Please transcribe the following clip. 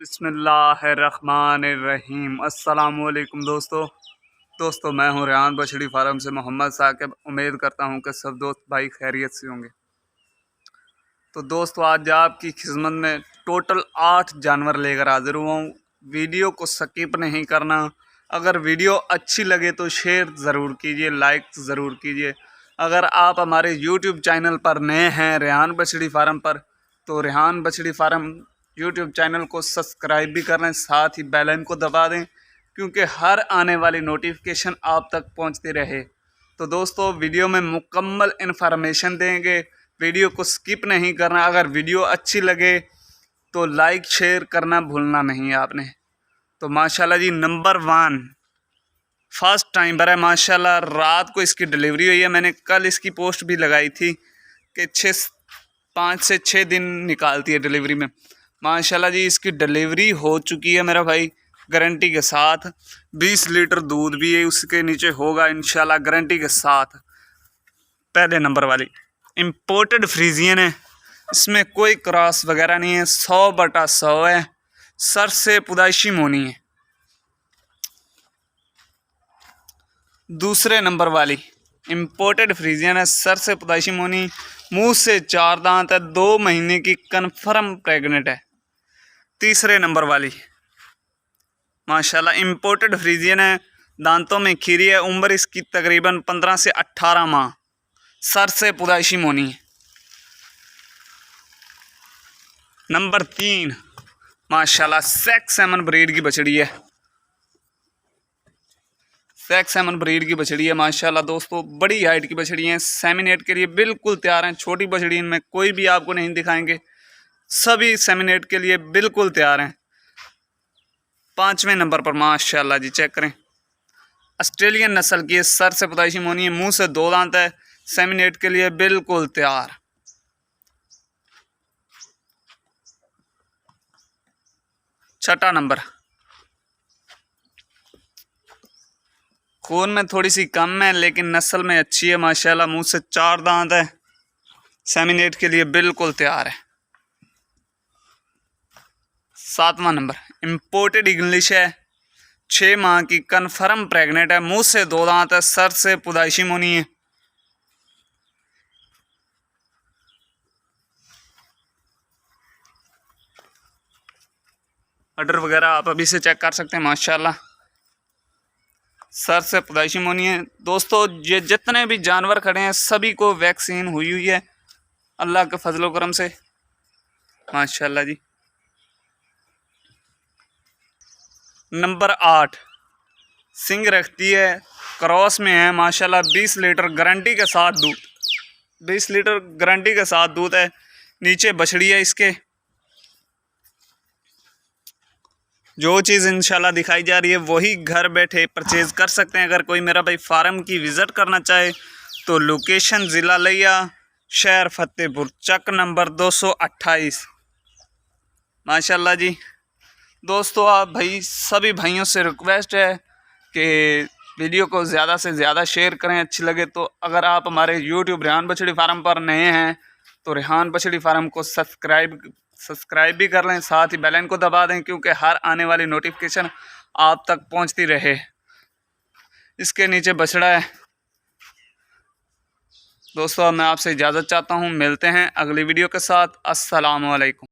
बिस्मिल्लाहिर्रहमानिर्रहीम। अस्सलामुअलैकुम दोस्तों मैं हूं रेहान बछड़ी फार्म से मोहम्मद साकिब। उम्मीद करता हूं कि सब दोस्त भाई खैरियत से होंगे। तो दोस्तों आज आपकी खिदमत में टोटल 8 जानवर लेकर हाजिर हुआ हूं। वीडियो को स्किप नहीं करना। अगर वीडियो अच्छी लगे तो शेयर ज़रूर कीजिए, लाइक ज़रूर कीजिए। अगर आप हमारे यूट्यूब चैनल पर नए हैं रेहान बछड़ी फार्म पर, तो रेहान बछड़ी फार्म यूट्यूब चैनल को सब्सक्राइब भी कर लें, साथ ही बेल आइकन को दबा दें क्योंकि हर आने वाली नोटिफिकेशन आप तक पहुंचती रहे। तो दोस्तों वीडियो में मुकम्मल इन्फॉर्मेशन देंगे, वीडियो को स्किप नहीं करना। अगर वीडियो अच्छी लगे तो लाइक शेयर करना भूलना नहीं आपने। तो माशाल्लाह जी नंबर 1 फर्स्ट टाइम पर है माशाल्लाह। रात को इसकी डिलीवरी हुई है। मैंने कल इसकी पोस्ट भी लगाई थी कि 5 से 6 दिन निकालती है डिलीवरी में। माशाल्लाह जी इसकी डिलीवरी हो चुकी है मेरा भाई, गारंटी के साथ। 20 लीटर दूध भी है उसके नीचे होगा इंशाल्लाह, गारंटी के साथ। पहले नंबर वाली इम्पोर्टेड फ्रीजियन है, इसमें कोई क्रॉस वगैरह नहीं है। 100/100 है, सर से पुदाइशी मोनी है। दूसरे नंबर वाली इम्पोर्टेड फ्रीजियन है, सर से पुदाइशी मोनी, मुंह से 4 दांत है, 2 महीने की कन्फर्म प्रेग्नेंट है। तीसरे नंबर वाली माशाल्लाह इम्पोर्टेड फ्रीजियन है, दांतों में खीरी है, उम्र इसकी तकरीबन 15 से 18 माह, सर से पुदाइशी मोनी है। नंबर 3 माशाल्लाह सेक्स सेमन ब्रीड की बछड़ी है, सेक्स सेमन ब्रीड की बछड़ी है माशाल्लाह। दोस्तों बड़ी हाइट की बछड़ी है, सेमिनेट के लिए बिल्कुल तैयार हैं। छोटी बछड़ी इनमें कोई भी आपको नहीं दिखाएंगे, सभी सेमिनेट के लिए बिल्कुल तैयार हैं। 5वें नंबर पर माशाल्लाह जी चेक करें, ऑस्ट्रेलियन नस्ल की है, सर से पुदाइशी मोनी है, मुंह से 2 दांत है, सेमिनेट के लिए बिल्कुल तैयार। 6ठा नंबर खून में थोड़ी सी कम है लेकिन नस्ल में अच्छी है माशाल्लाह, मुंह से 4 दांत है, सेमिनेट के लिए बिल्कुल तैयार है। 7वां नंबर इम्पोर्टेड इंग्लिश है, 6 माह की कन्फर्म प्रेग्नेंट है, मुंह से 2 दांत है, सर से पुदाइशी मोनी है। अडर वगैरह आप अभी से चेक कर सकते हैं माशाल्लाह, सर से पुदाइशी मोनी है। दोस्तों ये जितने भी जानवर खड़े हैं सभी को वैक्सीन हुई है अल्लाह के फजलो करम से माशाल्लाह जी। नंबर 8 सिंग रखती है, क्रॉस में है माशाल्लाह, 20 लीटर गारंटी के साथ दूध, 20 लीटर गारंटी के साथ दूध है। नीचे बछड़ी है इसके। जो चीज़ इंशाल्लाह दिखाई जा रही है वही घर बैठे परचेज़ कर सकते हैं। अगर कोई मेरा भाई फार्म की विज़िट करना चाहे तो लोकेशन ज़िला लिया, शहर फतेहपुर, चक नंबर 228 माशाल्लाह जी। दोस्तों आप भाई सभी भाइयों से रिक्वेस्ट है कि वीडियो को ज़्यादा से ज़्यादा शेयर करें अच्छी लगे तो। अगर आप हमारे यूट्यूब रेहान बछड़ी फार्म पर नए हैं तो रेहान बछड़ी फार्म को सब्सक्राइब भी कर लें, साथ ही बेल आइकन को दबा दें क्योंकि हर आने वाली नोटिफिकेशन आप तक पहुंचती रहे। इसके नीचे बछड़ा है। दोस्तों मैं आपसे इजाज़त चाहता हूं, मिलते हैं अगली वीडियो के साथ। अस्सलाम वालेकुम।